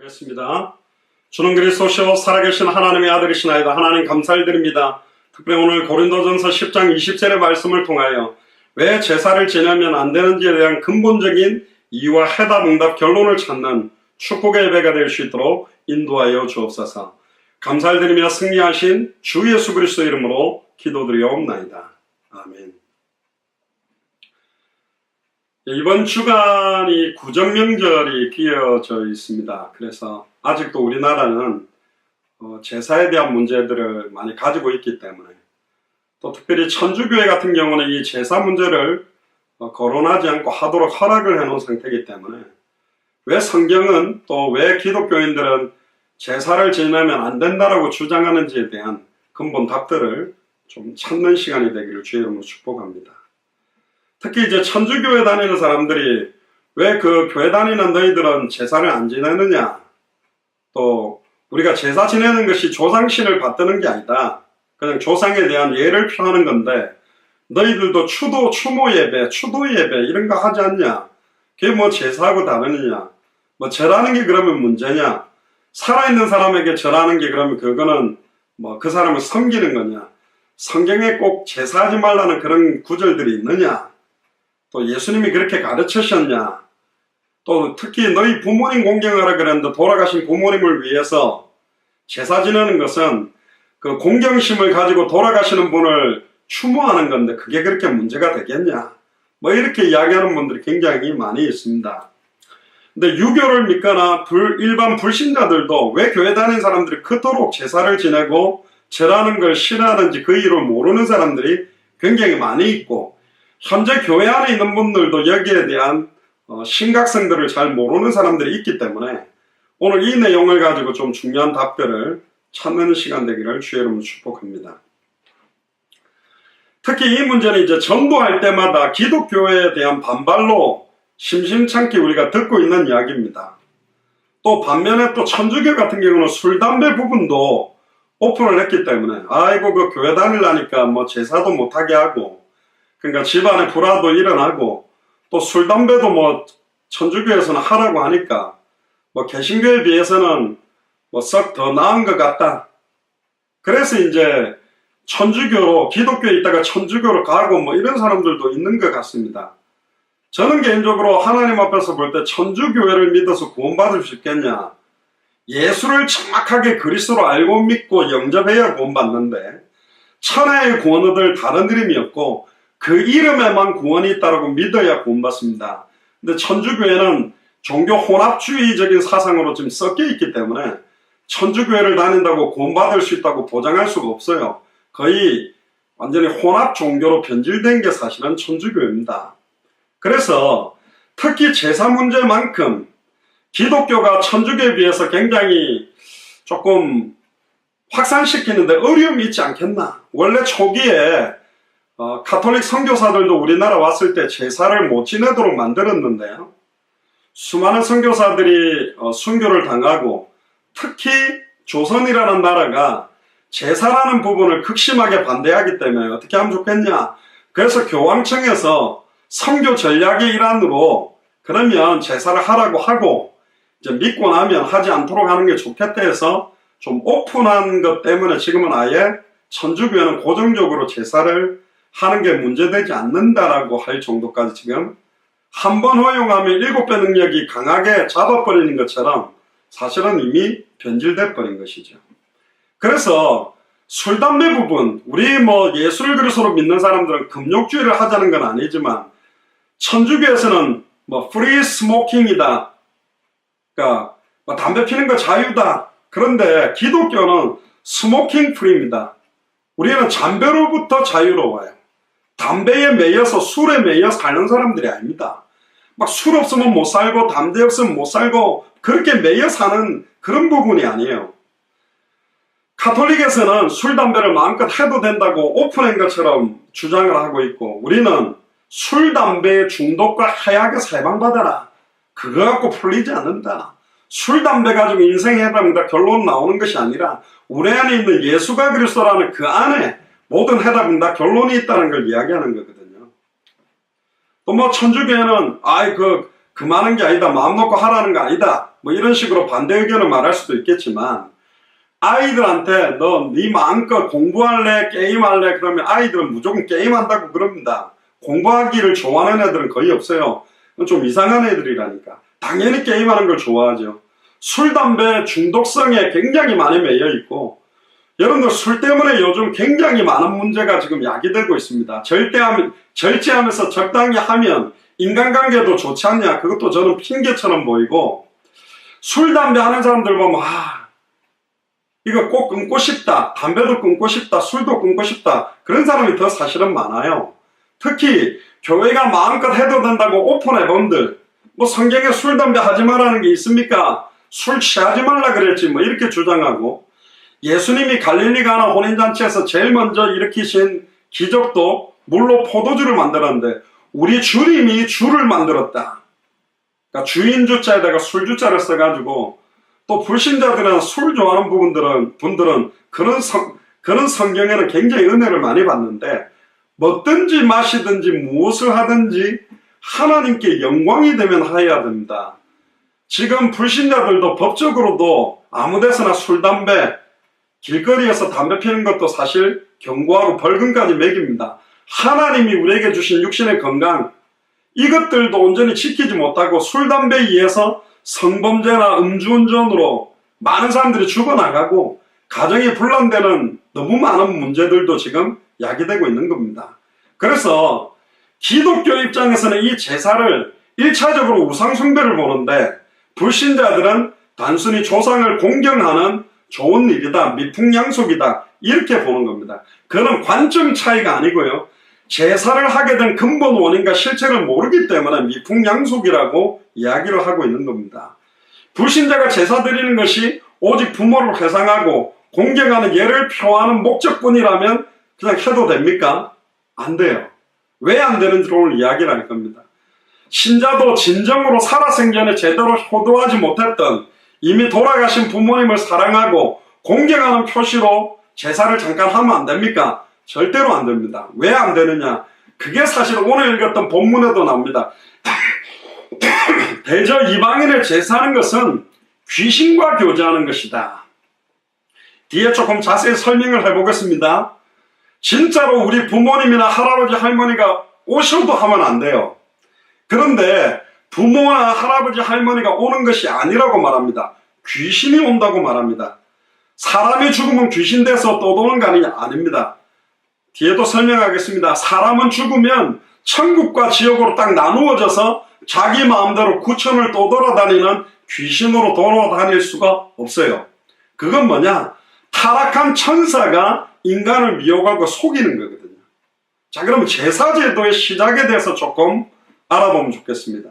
하겠습니다. 주는 그리스도시요 살아계신 하나님의 아들이시나이다. 하나님 감사드립니다. 특별히 오늘 고린도전서 10장 20절의 말씀을 통하여 왜 제사를 지내면 안 되는지에 대한 근본적인 이유와 해답, 응답, 결론을 찾는 축복의 예배가 될 수 있도록 인도하여 주옵소서. 감사드리며 승리하신 주 예수 그리스도 이름으로 기도드리옵나이다. 아멘. 이번 주간이 구정명절이 끼어져 있습니다. 그래서 아직도 우리나라는 제사에 대한 문제들을 많이 가지고 있기 때문에, 또 특별히 천주교회 같은 경우는 이 제사 문제를 거론하지 않고 하도록 허락을 해놓은 상태이기 때문에, 왜 성경은 또 왜 기독교인들은 제사를 지내면 안 된다라고 주장하는지에 대한 근본 답들을 좀 찾는 시간이 되기를 주의 이름으로 축복합니다. 특히 이제 천주교회 다니는 사람들이 왜 그 교회 다니는 너희들은 제사를 안 지내느냐, 또 우리가 제사 지내는 것이 조상신을 받드는 게 아니다, 그냥 조상에 대한 예를 표하는 건데 너희들도 추도, 추모 예배, 추도 예배 이런 거 하지 않냐, 그게 뭐 제사하고 다르느냐, 뭐 절하는 게 그러면 문제냐, 살아있는 사람에게 절하는 게 그러면 그거는 뭐 그 사람을 섬기는 거냐, 성경에 꼭 제사하지 말라는 그런 구절들이 있느냐, 또 예수님이 그렇게 가르치셨냐, 또 특히 너희 부모님 공경하라 그랬는데 돌아가신 부모님을 위해서 제사 지내는 것은 그 공경심을 가지고 돌아가시는 분을 추모하는 건데 그게 그렇게 문제가 되겠냐, 뭐 이렇게 이야기하는 분들이 굉장히 많이 있습니다. 근데 유교를 믿거나 일반 불신자들도 왜 교회 다니는 사람들이 그토록 제사를 지내고 절하는 걸 싫어하는지 그 이유를 모르는 사람들이 굉장히 많이 있고, 현재 교회 안에 있는 분들도 여기에 대한 심각성들을 잘 모르는 사람들이 있기 때문에 오늘 이 내용을 가지고 좀 중요한 답들을 찾는 시간 되기를 주의 이름으로 축복합니다. 특히 이 문제는 이제 전도할 때마다 기독교에 대한 반발로 심심찮게 우리가 듣고 있는 이야기입니다. 또 반면에 또 천주교 같은 경우는 술, 담배 부분도 오픈을 했기 때문에 아이고 그 교회 다니려니까 뭐 제사도 못하게 하고, 그러니까 집안에 불화도 일어나고, 또 술, 담배도 뭐 천주교에서는 하라고 하니까 뭐 개신교에 비해서는 뭐 썩 더 나은 것 같다. 그래서 이제 천주교로, 기독교에 있다가 천주교로 가고 뭐 이런 사람들도 있는 것 같습니다. 저는 개인적으로 하나님 앞에서 볼 때 천주교회를 믿어서 구원받을 수 있겠냐, 예수를 정확하게 그리스도로 알고 믿고 영접해야 구원받는데 천하의 구원 얻을 다른 이름이었고 그 이름에만 구원이 있다고 믿어야 구원받습니다. 근데 천주교회는 종교 혼합주의적인 사상으로 지금 섞여 있기 때문에 천주교회를 다닌다고 구원받을 수 있다고 보장할 수가 없어요. 거의 완전히 혼합 종교로 변질된 게 사실은 천주교회입니다. 그래서 특히 제사 문제만큼 기독교가 천주교에 비해서 굉장히 조금 확산시키는데 어려움이 있지 않겠나. 원래 초기에 가톨릭 선교사들도 우리나라 왔을 때 제사를 못 지내도록 만들었는데요, 수많은 선교사들이 순교를 당하고, 특히 조선이라는 나라가 제사라는 부분을 극심하게 반대하기 때문에 어떻게 하면 좋겠냐, 그래서 교황청에서 선교 전략의 일환으로 그러면 제사를 하라고 하고 이제 믿고 나면 하지 않도록 하는 게 좋겠다 해서 좀 오픈한 것 때문에 지금은 아예 천주교회는 고정적으로 제사를 하는 게 문제되지 않는다라고 할 정도까지 지금 한 번 허용하면 7배 능력이 강하게 잡아버리는 것처럼 사실은 이미 변질돼 버린 것이죠. 그래서 술, 담배 부분, 우리 뭐 예수를 그리스도로 믿는 사람들은 금욕주의를 하자는 건 아니지만 천주교에서는 뭐 프리 스모킹이다, 그러니까 뭐 담배 피는 거 자유다. 그런데 기독교는 스모킹 프리입니다. 우리는 잠배로부터 자유로워요. 담배에 매여서 술에 매여 사는 사람들이 아닙니다. 막 술 없으면 못 살고 담배 없으면 못 살고 그렇게 매여 사는 그런 부분이 아니에요. 가톨릭에서는 술, 담배를 마음껏 해도 된다고 오픈한 것처럼 주장을 하고 있고, 우리는 술, 담배의 중독과 하약에 사망받아라, 그거 갖고 풀리지 않는다. 술, 담배 가지고 인생 해답이다 결론 나오는 것이 아니라 우리 안에 있는 예수가 그리스도라는 그 안에 모든 해답은 다 결론이 있다는 걸 이야기하는 거거든요. 또 뭐 천주교회는 그만한 게 아니다, 마음 놓고 하라는 거 아니다, 뭐 이런 식으로 반대 의견을 말할 수도 있겠지만, 아이들한테 너 네 마음껏 공부할래 게임할래 그러면 아이들은 무조건 게임한다고 그럽니다. 공부하기를 좋아하는 애들은 거의 없어요. 좀 이상한 애들이라니까. 당연히 게임하는 걸 좋아하죠. 술, 담배 중독성에 굉장히 많이 매여 있고, 여러분들 술 때문에 요즘 굉장히 많은 문제가 지금 야기되고 있습니다. 절제하면서 적당히 하면 인간관계도 좋지 않냐, 그것도 저는 핑계처럼 보이고, 술, 담배 하는 사람들 보면 이거 꼭 끊고 싶다, 담배도 끊고 싶다, 술도 끊고 싶다, 그런 사람이 더 사실은 많아요. 특히 교회가 마음껏 해도 된다고 오픈해 본들, 뭐 성경에 술, 담배 하지 말라는 게 있습니까? 술 취하지 말라 그랬지 뭐 이렇게 주장하고, 예수님이 갈릴리 가나 혼인잔치에서 제일 먼저 일으키신 기적도 물로 포도주를 만들었는데 우리 주님이 주를 만들었다. 그러니까 주인주자에다가 술주자를 써가지고, 또 불신자들은 술 좋아하는 분들은 그런 성경에는 굉장히 은혜를 많이 받는데, 먹든지 마시든지 무엇을 하든지 하나님께 영광이 되면 하여야 됩니다. 지금 불신자들도 법적으로도 아무데서나 술, 담배, 길거리에서 담배 피우는 것도 사실 경고하고 벌금까지 매깁니다. 하나님이 우리에게 주신 육신의 건강, 이것들도 온전히 지키지 못하고 술, 담배에 의해서 성범죄나 음주운전으로 많은 사람들이 죽어나가고 가정이 분란되는 너무 많은 문제들도 지금 야기되고 있는 겁니다. 그래서 기독교 입장에서는 이 제사를 1차적으로 우상숭배를 보는데, 불신자들은 단순히 조상을 공경하는 좋은 일이다, 미풍양속이다, 이렇게 보는 겁니다. 그건 관점 차이가 아니고요, 제사를 하게 된 근본 원인과 실체를 모르기 때문에 미풍양속이라고 이야기를 하고 있는 겁니다. 불신자가 제사 드리는 것이 오직 부모를 회상하고 공경하는 예를 표하는 목적뿐이라면 그냥 해도 됩니까? 안 돼요. 왜 안 되는지 오늘 이야기를 할 겁니다. 신자도 진정으로 살아생전에 제대로 효도하지 못했던 이미 돌아가신 부모님을 사랑하고 공경하는 표시로 제사를 잠깐 하면 안 됩니까? 절대로 안 됩니다. 왜 안 되느냐? 그게 사실 오늘 읽었던 본문에도 나옵니다. 대저 이방인을 제사하는 것은 귀신과 교제하는 것이다. 뒤에 조금 자세히 설명을 해보겠습니다. 진짜로 우리 부모님이나 할아버지 할머니가 오셔도 하면 안 돼요. 그런데 부모나 할아버지 할머니가 오는 것이 아니라고 말합니다. 귀신이 온다고 말합니다. 사람이 죽으면 귀신 돼서 또 도는 거 아닙니다. 뒤에도 설명하겠습니다. 사람은 죽으면 천국과 지옥으로 딱 나누어져서 자기 마음대로 구천을 또 돌아다니는 귀신으로 돌아다닐 수가 없어요. 그건 뭐냐? 타락한 천사가 인간을 미혹하고 속이는 거거든요. 자, 그러면 제사제도의 시작에 대해서 조금 알아보면 좋겠습니다.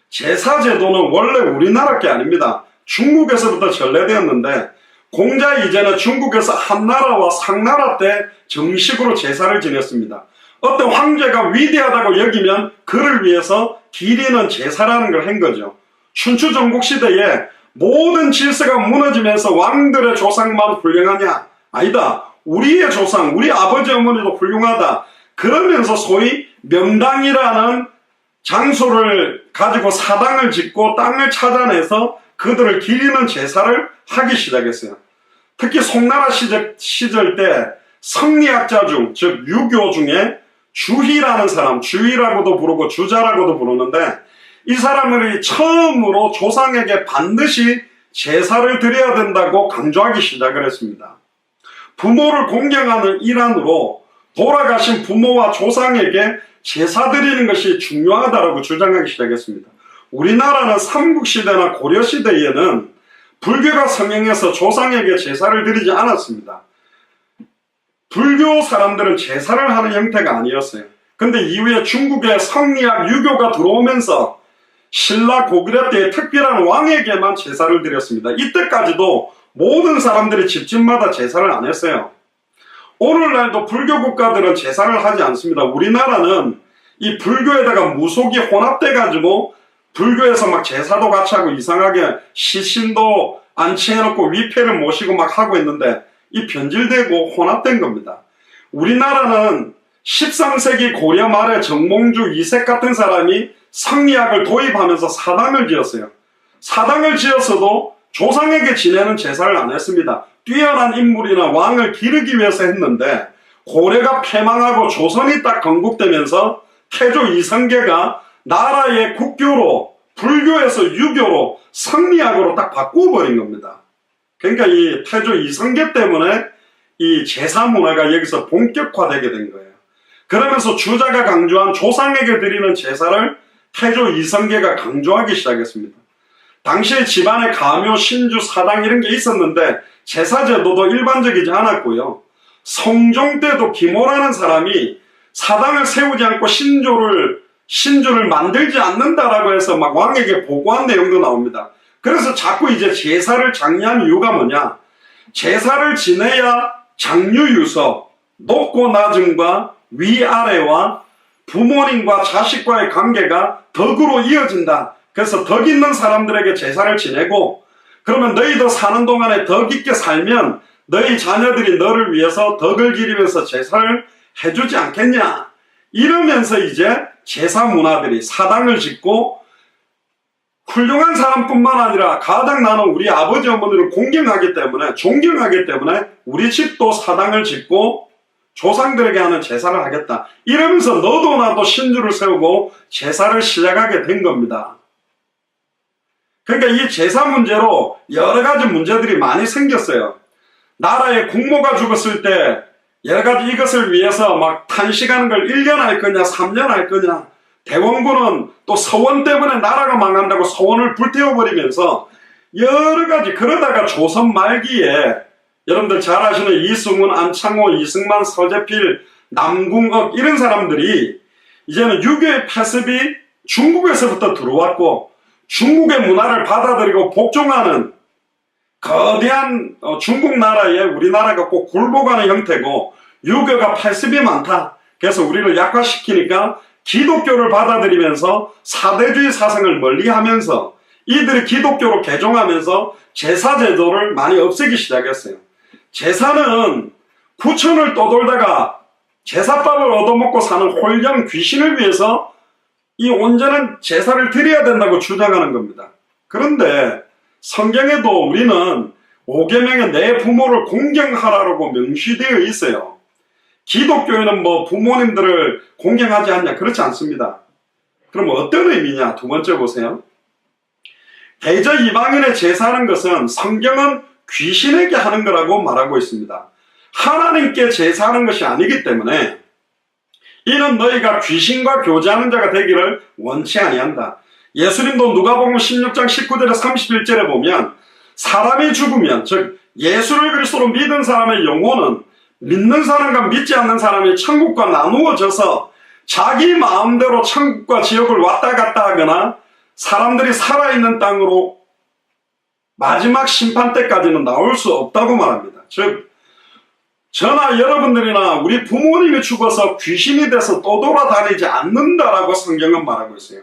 제사제도는 원래 우리나라 게 아닙니다. 중국에서부터 전래되었는데, 공자 이전에 중국에서 한나라와 상나라 때 정식으로 제사를 지냈습니다. 어떤 황제가 위대하다고 여기면 그를 위해서 기리는 제사라는 걸 한 거죠. 춘추 전국 시대에 모든 질서가 무너지면서 왕들의 조상만 훌륭하냐? 아니다. 우리의 조상, 우리 아버지 어머니도 훌륭하다. 그러면서 소위 명당이라는 장소를 가지고 사당을 짓고 땅을 찾아내서 그들을 기리는 제사를 하기 시작했어요. 특히 송나라 시절 때 성리학자 중, 즉 유교 중에 주희라는 사람, 주희라고도 부르고 주자라고도 부르는데, 이 사람들이 처음으로 조상에게 반드시 제사를 드려야 된다고 강조하기 시작을 했습니다. 부모를 공경하는 일환으로 돌아가신 부모와 조상에게 제사 드리는 것이 중요하다고 주장하기 시작했습니다. 우리나라는 삼국시대나 고려시대에는 불교가 성행해서 조상에게 제사를 드리지 않았습니다. 불교 사람들은 제사를 하는 형태가 아니었어요. 근데 이후에 중국의 성리학 유교가 들어오면서 신라 고구려 때의 특별한 왕에게만 제사를 드렸습니다. 이때까지도 모든 사람들이 집집마다 제사를 안 했어요. 오늘날도 불교 국가들은 제사를 하지 않습니다. 우리나라는 이 불교에다가 무속이 혼합돼가지고 불교에서 막 제사도 같이 하고 이상하게 시신도 안치해놓고 위패를 모시고 막 하고 있는데, 이 변질되고 혼합된 겁니다. 우리나라는 13세기 고려 말에 정몽주 이색 같은 사람이 성리학을 도입하면서 사당을 지었어요. 사당을 지었어도 조상에게 지내는 제사를 안 했습니다. 뛰어난 인물이나 왕을 기르기 위해서 했는데 고려가 패망하고 조선이 딱 건국되면서 태조 이성계가 나라의 국교로 불교에서 유교로 성리학으로 딱 바꾸어버린 겁니다. 그러니까 이 태조 이성계 때문에 이 제사 문화가 여기서 본격화되게 된 거예요. 그러면서 주자가 강조한 조상에게 드리는 제사를 태조 이성계가 강조하기 시작했습니다. 당시에 집안에 가묘, 신주, 사당 이런 게 있었는데 제사 제도도 일반적이지 않았고요. 성종 때도 김호라는 사람이 사당을 세우지 않고 신주를 만들지 않는다라고 해서 막 왕에게 보고한 내용도 나옵니다. 그래서 자꾸 이제 제사를 장려한 이유가 뭐냐? 제사를 지내야 장유유서, 높고 낮음과 위아래와 부모님과 자식과의 관계가 덕으로 이어진다. 그래서 덕 있는 사람들에게 제사를 지내고, 그러면 너희도 사는 동안에 덕 있게 살면 너희 자녀들이 너를 위해서 덕을 기리면서 제사를 해주지 않겠냐. 이러면서 이제 제사 문화들이 사당을 짓고, 훌륭한 사람뿐만 아니라 가장 나는 우리 아버지 어머니를 공경하기 때문에, 존경하기 때문에 우리 집도 사당을 짓고 조상들에게 하는 제사를 하겠다. 이러면서 너도 나도 신주를 세우고 제사를 시작하게 된 겁니다. 그러니까 이 제사 문제로 여러 가지 문제들이 많이 생겼어요. 나라의 국모가 죽었을 때 여러 가지 이것을 위해서 막 탄식하는 걸 1년 할 거냐 3년 할 거냐. 대원군은 또 서원 때문에 나라가 망한다고 서원을 불태워버리면서 여러 가지, 그러다가 조선 말기에 여러분들 잘 아시는 이승훈, 안창호, 이승만, 서재필, 남궁억 이런 사람들이 이제는 유교의 패습이 중국에서부터 들어왔고 중국의 문화를 받아들이고 복종하는 거대한 중국 나라에 우리나라가 꼭 굴복하는 형태고, 유교가 패습이 많다. 그래서 우리를 약화시키니까 기독교를 받아들이면서 사대주의 사상을 멀리하면서 이들이 기독교로 개종하면서 제사 제도를 많이 없애기 시작했어요. 제사는 구천을 떠돌다가 제사밥을 얻어먹고 사는 홀령 귀신을 위해서 이 온전한 제사를 드려야 된다고 주장하는 겁니다. 그런데 성경에도 우리는 5계명에 내 부모를 공경하라고 명시되어 있어요. 기독교에는 뭐 부모님들을 공경하지 않냐? 그렇지 않습니다. 그럼 어떤 의미냐? 두 번째 보세요. 대저 이방인의 제사하는 것은 성경은 귀신에게 하는 거라고 말하고 있습니다. 하나님께 제사하는 것이 아니기 때문에 이는 너희가 귀신과 교제하는 자가 되기를 원치 아니한다. 예수님도 누가복음 16장 19절에 31절에 보면 사람이 죽으면, 즉 예수를 그리스도로 믿은 사람의 영혼은 믿는 사람과 믿지 않는 사람이 천국과 나누어져서 자기 마음대로 천국과 지옥을 왔다 갔다 하거나 사람들이 살아있는 땅으로 마지막 심판 때까지는 나올 수 없다고 말합니다. 즉 저나 여러분들이나 우리 부모님이 죽어서 귀신이 돼서 떠돌아다니지 않는다라고 성경은 말하고 있어요.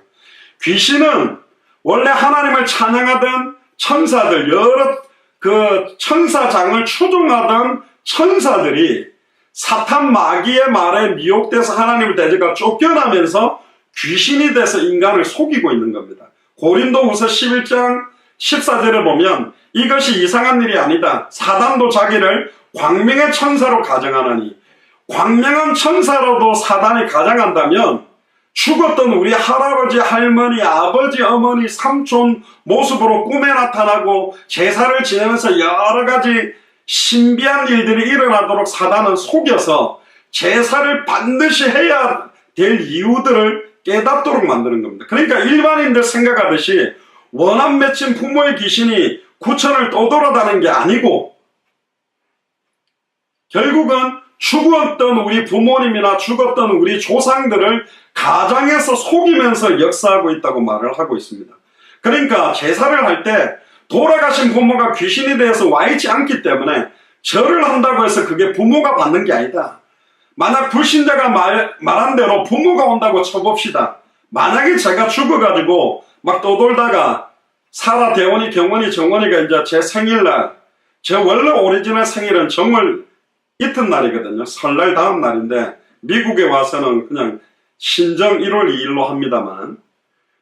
귀신은 원래 하나님을 찬양하던 천사들, 여러 그 천사장을 추종하던 천사들이 사탄 마귀의 말에 미혹돼서 하나님을 대적하고 쫓겨나면서 귀신이 돼서 인간을 속이고 있는 겁니다. 고린도후서 11장 14절에 보면 이것이 이상한 일이 아니다. 사단도 자기를 광명의 천사로 가정하나니, 광명한 천사로도 사단이 가정한다면 죽었던 우리 할아버지, 할머니, 아버지, 어머니, 삼촌 모습으로 꿈에 나타나고 제사를 지내면서 여러 가지 신비한 일들이 일어나도록 사단은 속여서 제사를 반드시 해야 될 이유들을 깨닫도록 만드는 겁니다. 그러니까 일반인들 생각하듯이 원한 맺힌 부모의 귀신이 구천을 떠돌아다니는 게 아니고, 결국은 죽었던 우리 부모님이나 죽었던 우리 조상들을 가장에서 속이면서 역사하고 있다고 말을 하고 있습니다. 그러니까 제사를 할 때 돌아가신 부모가 귀신이 되어서 와 있지 않기 때문에 절을 한다고 해서 그게 부모가 받는 게 아니다. 만약 불신자가 말한 대로 부모가 온다고 쳐봅시다. 만약에 제가 죽어가지고 막 떠돌다가 사라, 대원이, 경원이, 정원이가 이제 제 생일날, 제 원래 오리지널 생일은 정월 이튿날이거든요. 설날 다음 날인데 미국에 와서는 그냥 신정 1월 2일로 합니다만,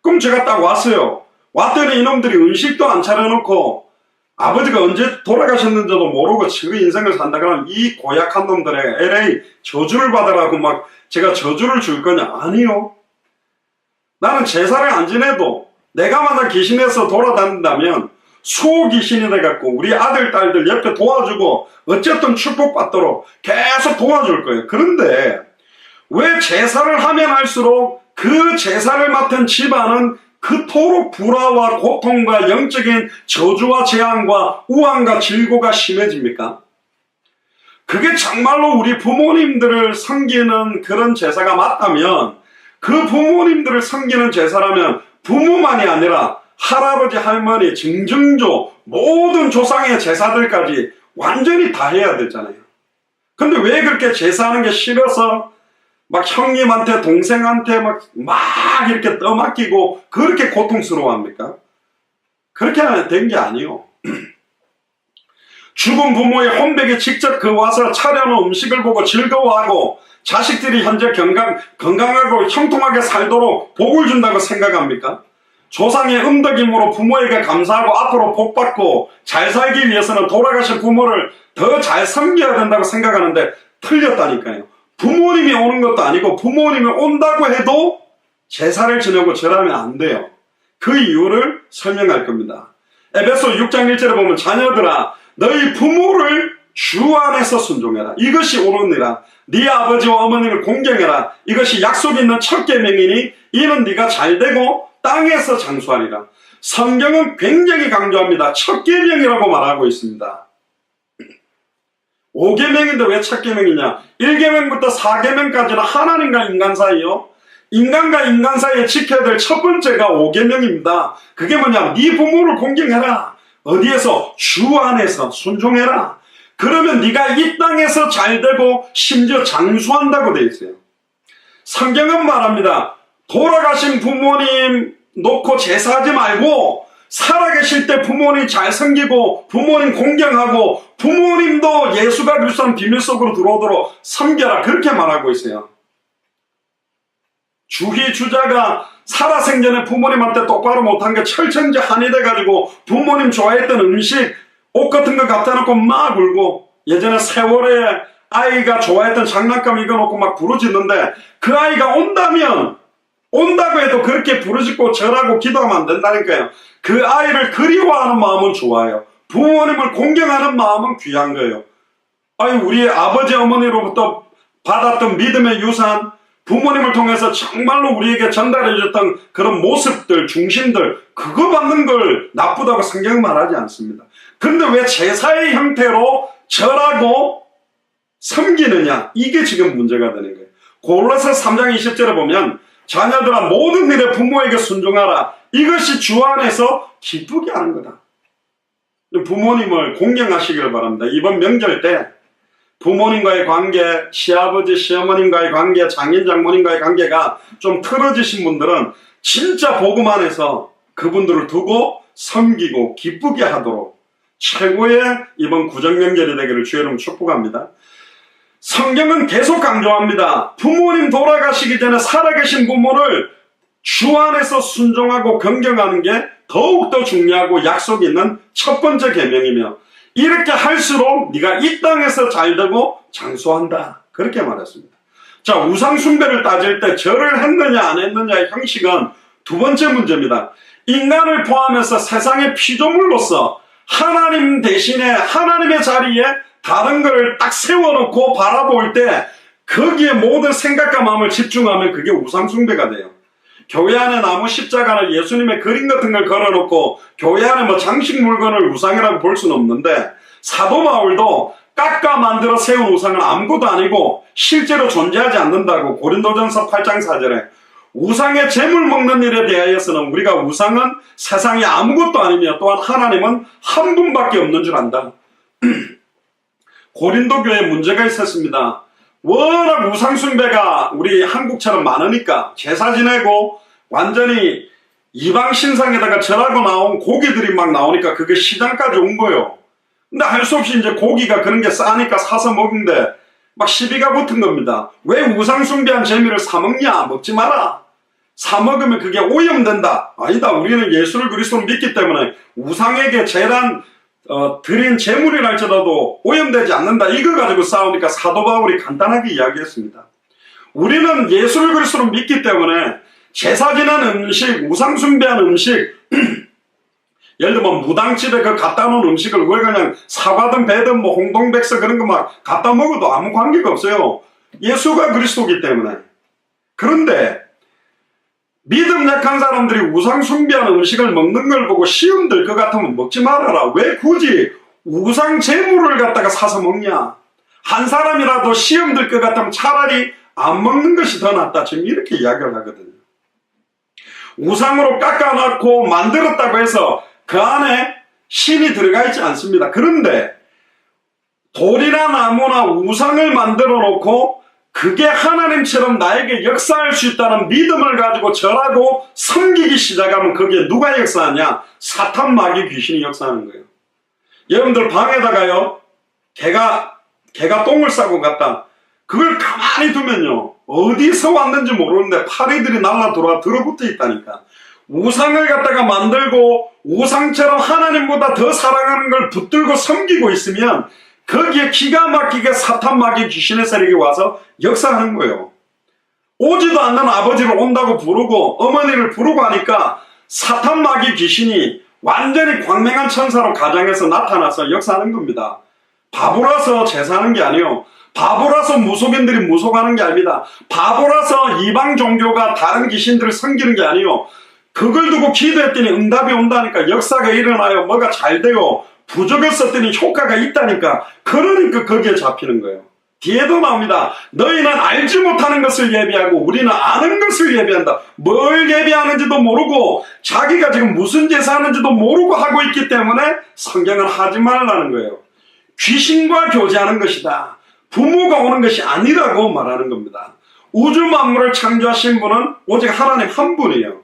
그럼 제가 딱 왔어요. 왔더니 이놈들이 음식도 안 차려놓고 아버지가 언제 돌아가셨는지도 모르고 지금 인생을 산다 그러면 이 고약한 놈들에게 LA 저주를 받으라고 막 제가 저주를 줄 거냐? 아니요. 나는 제사를 안 지내도 내가 만약 귀신에서 돌아다닌다면 수호 귀신이 돼갖고 우리 아들, 딸들 옆에 도와주고 어쨌든 축복받도록 계속 도와줄 거예요. 그런데 왜 제사를 하면 할수록 그 제사를 맡은 집안은 그토록 불화와 고통과 영적인 저주와 재앙과 우환과 질고가 심해집니까? 그게 정말로 우리 부모님들을 섬기는 그런 제사가 맞다면 그 부모님들을 섬기는 제사라면 부모만이 아니라 할아버지, 할머니, 증증조 모든 조상의 제사들까지 완전히 다 해야 되잖아요. 근데 왜 그렇게 제사하는 게 싫어서 막 형님한테 동생한테 막 이렇게 떠맡기고 그렇게 고통스러워합니까? 그렇게 된 게 아니요. 죽은 부모의 혼백에 직접 그 와서 차려놓은 음식을 보고 즐거워하고 자식들이 현재 건강하고 형통하게 살도록 복을 준다고 생각합니까? 조상의 음덕임으로 부모에게 감사하고 앞으로 복받고 잘 살기 위해서는 돌아가신 부모를 더 잘 섬겨야 된다고 생각하는데 틀렸다니까요. 부모님이 오는 것도 아니고 부모님이 온다고 해도 제사를 지내고 절하면 안 돼요. 그 이유를 설명할 겁니다. 에베소 6장 1절에 보면 자녀들아 너희 부모를 주 안에서 순종해라. 이것이 옳으니라. 네 아버지와 어머니를 공경해라. 이것이 약속 있는 첫 계명이니 이는 네가 잘되고 땅에서 장수하리라. 성경은 굉장히 강조합니다. 첫 계명이라고 말하고 있습니다. 5계명인데 왜 첫 계명이냐? 1계명부터 4계명까지는 하나님과 인간 사이요. 인간과 인간 사이에 지켜야 될 첫 번째가 5계명입니다. 그게 뭐냐? 네 부모를 공경해라. 어디에서? 주 안에서 순종해라. 그러면 네가 이 땅에서 잘되고 심지어 장수한다고 되어 있어요. 성경은 말합니다. 돌아가신 부모님 놓고 제사하지 말고 살아계실 때 부모님 잘 섬기고 부모님 공경하고 부모님도 예수가 그리스도는 비밀 속으로 들어오도록 섬겨라. 그렇게 말하고 있어요. 주희 주자가 살아생전에 부모님한테 똑바로 못한 게 철천지 한이 돼가지고 부모님 좋아했던 음식 옷 같은 거 갖다 놓고 막 울고 예전에 세월에 아이가 좋아했던 장난감 이거 놓고 막 부르짖는데 그 아이가 온다고 해도 그렇게 부르짖고 절하고 기도하면 안 된다니까요. 그 아이를 그리워하는 마음은 좋아요. 부모님을 공경하는 마음은 귀한 거예요. 아니 우리 아버지 어머니로부터 받았던 믿음의 유산 부모님을 통해서 정말로 우리에게 전달해 줬던 그런 모습들 중심들 그거 받는 걸 나쁘다고 성경은 말하지 않습니다. 그런데 왜 제사의 형태로 절하고 섬기느냐 이게 지금 문제가 되는 거예요. 골로새 3장 20절에 보면 자녀들아 모든 일에 부모에게 순종하라. 이것이 주 안에서 기쁘게 하는 거다. 부모님을 공경하시길 바랍니다. 이번 명절 때 부모님과의 관계, 시아버지, 시어머님과의 관계, 장인, 장모님과의 관계가 좀 틀어지신 분들은 진짜 복음 안에서 그분들을 두고 섬기고 기쁘게 하도록 최고의 이번 구정명절이 되기를 주의 이름으로 축복합니다. 성경은 계속 강조합니다. 부모님 돌아가시기 전에 살아계신 부모를 주 안에서 순종하고 경경하는 게 더욱더 중요하고 약속이 있는 첫 번째 계명이며 이렇게 할수록 네가 이 땅에서 잘되고 장수한다. 그렇게 말했습니다. 자, 우상 숭배를 따질 때 절을 했느냐 안 했느냐의 형식은 두 번째 문제입니다. 인간을 포함해서 세상의 피조물로서 하나님 대신에 하나님의 자리에 다른 걸 딱 세워놓고 바라볼 때 거기에 모든 생각과 마음을 집중하면 그게 우상 숭배가 돼요. 교회 안에 나무 십자가나 예수님의 그림 같은 걸 걸어놓고 교회 안에 뭐 장식 물건을 우상이라고 볼 수는 없는데 사도 바울도 깎아 만들어 세운 우상은 아무것도 아니고 실제로 존재하지 않는다고 고린도전서 8장 4절에 우상의 재물 먹는 일에 대하여서는 우리가 우상은 세상에 아무것도 아니며 또한 하나님은 한 분밖에 없는 줄 안다. 고린도 교회에 문제가 있었습니다. 워낙 우상숭배가 우리 한국처럼 많으니까 제사 지내고 완전히 이방 신상에다가 절하고 나온 고기들이 막 나오니까 그게 시장까지 온 거예요. 근데 할 수 없이 이제 고기가 그런 게 싸니까 사서 먹는데 막 시비가 붙은 겁니다. 왜 우상숭배한 재미를 사 먹냐? 먹지 마라. 사 먹으면 그게 오염된다. 아니다. 우리는 예수를 그리스도로 믿기 때문에 우상에게 제단 드린 제물이랄지라도 오염되지 않는다. 이거 가지고 싸우니까 사도 바울이 간단하게 이야기했습니다. 우리는 예수를 그리스도로 믿기 때문에 제사 지난 음식, 우상 숭배한 음식, 예를 들면 무당집에 그 갖다 놓은 음식을 우리가 그냥 사과든 배든 뭐 홍동백서 그런 거 막 갖다 먹어도 아무 관계가 없어요. 예수가 그리스도이기 때문에. 그런데 믿음 약한 사람들이 우상 숭배하는 음식을 먹는 걸 보고 시험 들 것 같으면 먹지 말아라. 왜 굳이 우상 제물을 갖다가 사서 먹냐? 한 사람이라도 시험 들 것 같으면 차라리 안 먹는 것이 더 낫다. 지금 이렇게 이야기를 하거든요. 우상으로 깎아놨고 만들었다고 해서 그 안에 신이 들어가 있지 않습니다. 그런데 돌이나 나무나 우상을 만들어 놓고 그게 하나님처럼 나에게 역사할 수 있다는 믿음을 가지고 절하고 섬기기 시작하면 거기에 누가 역사하냐? 사탄 마귀 귀신이 역사하는 거예요. 여러분들 방에다가요, 개가 똥을 싸고 갔다. 그걸 가만히 두면요, 어디서 왔는지 모르는데 파리들이 날라 들어와 들어붙어 있다니까. 우상을 갖다가 만들고 우상처럼 하나님보다 더 사랑하는 걸 붙들고 섬기고 있으면 거기에 기가 막히게 사탄 마귀 귀신의 세력이 와서 역사하는 거예요. 오지도 않는 아버지를 온다고 부르고 어머니를 부르고 하니까 사탄 마귀 귀신이 완전히 광명한 천사로 가정에서 나타나서 역사하는 겁니다. 바보라서 제사하는 게 아니에요. 바보라서 무속인들이 무속하는 게 아닙니다. 바보라서 이방 종교가 다른 귀신들을 섬기는 게 아니에요. 그걸 두고 기도했더니 응답이 온다니까. 역사가 일어나요. 뭐가 잘 돼요. 부적을 썼더니 효과가 있다니까. 그러니까 거기에 잡히는 거예요. 뒤에도 나옵니다. 너희는 알지 못하는 것을 예비하고 우리는 아는 것을 예비한다. 뭘 예비하는지도 모르고 자기가 지금 무슨 제사하는지도 모르고 하고 있기 때문에 성경을 하지 말라는 거예요. 귀신과 교제하는 것이다. 부모가 오는 것이 아니라고 말하는 겁니다. 우주 만물을 창조하신 분은 오직 하나님 한 분이에요.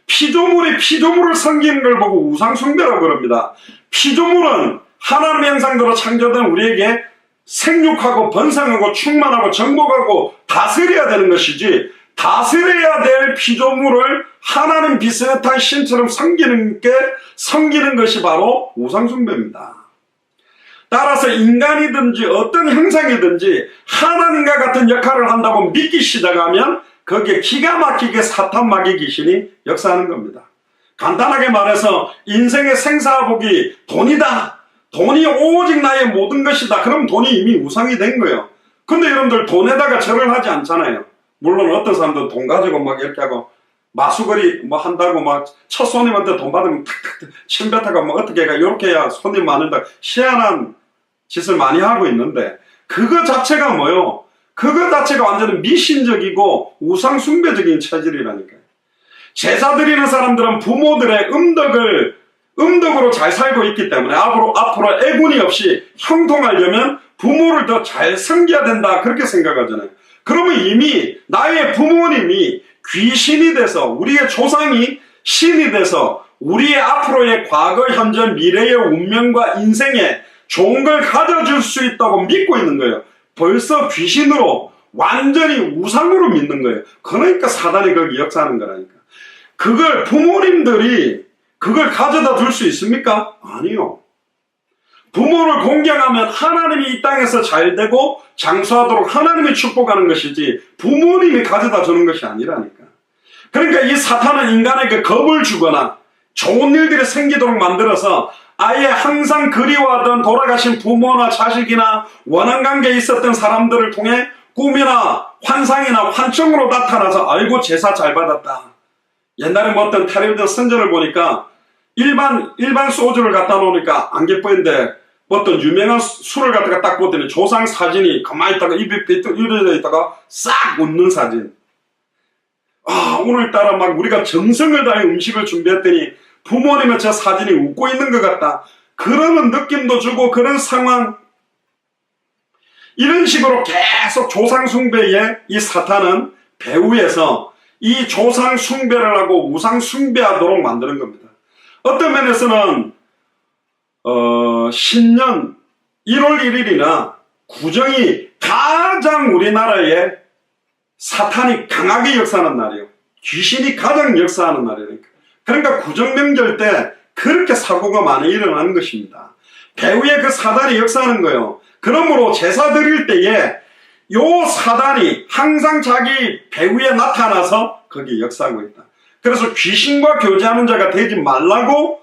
피조물이 피조물을 섬기는 걸 보고 우상숭배라고 그럽니다. 피조물은 하나님의 형상대로 창조된 우리에게 생육하고 번성하고 충만하고 정복하고 다스려야 되는 것이지, 다스려야 될 피조물을 하나님 비슷한 신처럼 섬기는 것이 바로 우상숭배입니다. 따라서 인간이든지 어떤 형상이든지 하나님과 같은 역할을 한다고 믿기 시작하면 거기에 기가 막히게 사탄 마귀 귀신이 역사하는 겁니다. 간단하게 말해서 인생의 생사복이 돈이다. 돈이 오직 나의 모든 것이다. 그럼 돈이 이미 우상이 된 거예요. 근데 여러분들 돈에다가 절을 하지 않잖아요. 물론 어떤 사람들은 돈 가지고 막 이렇게 하고 마수거리 뭐 한다고 막 첫 손님한테 돈 받으면 탁탁 침 뱉어가 뭐 어떻게 해가 이렇게 해야 손님 많은다. 희한한 짓을 많이 하고 있는데 그거 자체가 뭐요? 그거 자체가 완전히 미신적이고 우상숭배적인 체질이라니까요. 제사 드리는 사람들은 부모들의 음덕으로 잘 살고 있기 때문에 앞으로 애군이 없이 형통하려면 부모를 더 잘 섬겨야 된다 그렇게 생각하잖아요. 그러면 이미 나의 부모님이 귀신이 돼서 우리의 조상이 신이 돼서 우리의 앞으로의 과거, 현재, 미래의 운명과 인생에 좋은 걸 가져줄 수 있다고 믿고 있는 거예요. 벌써 귀신으로 완전히 우상으로 믿는 거예요. 그러니까 사단이 거기 역사하는 거라니까. 그걸 부모님들이 그걸 가져다 줄 수 있습니까? 아니요. 부모를 공경하면 하나님이 이 땅에서 잘 되고 장수하도록 하나님이 축복하는 것이지 부모님이 가져다 주는 것이 아니라니까. 그러니까 이 사탄은 인간에게 겁을 주거나 좋은 일들이 생기도록 만들어서 아예 항상 그리워하던 돌아가신 부모나 자식이나 원한관계에 있었던 사람들을 통해 꿈이나 환상이나 환청으로 나타나서 아이고 제사 잘 받았다. 옛날에 뭐 어떤 텔레비전 선전을 보니까 일반 소주를 갖다 놓으니까 안 예쁘는데 어떤 유명한 술을 갖다가 딱 보더니 조상 사진이 가만히 있다가 입이 삐뚤 이러져 있다가 싹 웃는 사진. 아, 오늘따라 막 우리가 정성을 다해 음식을 준비했더니 부모님의 저 사진이 웃고 있는 것 같다. 그러는 느낌도 주고 그런 상황. 이런 식으로 계속 조상 숭배에 이 사탄은 배후에서 이 조상 숭배를 하고 우상 숭배하도록 만드는 겁니다. 어떤 면에서는 신년 1월 1일이나 구정이 가장 우리나라에 사탄이 강하게 역사하는 날이에요. 귀신이 가장 역사하는 날이니까. 그러니까 구정명절 때 그렇게 사고가 많이 일어나는 것입니다. 배후에 그 사단이 역사하는 거예요. 그러므로 제사 드릴 때에 요 사단이 항상 자기 배후에 나타나서 거기 역사하고 있다. 그래서 귀신과 교제하는 자가 되지 말라고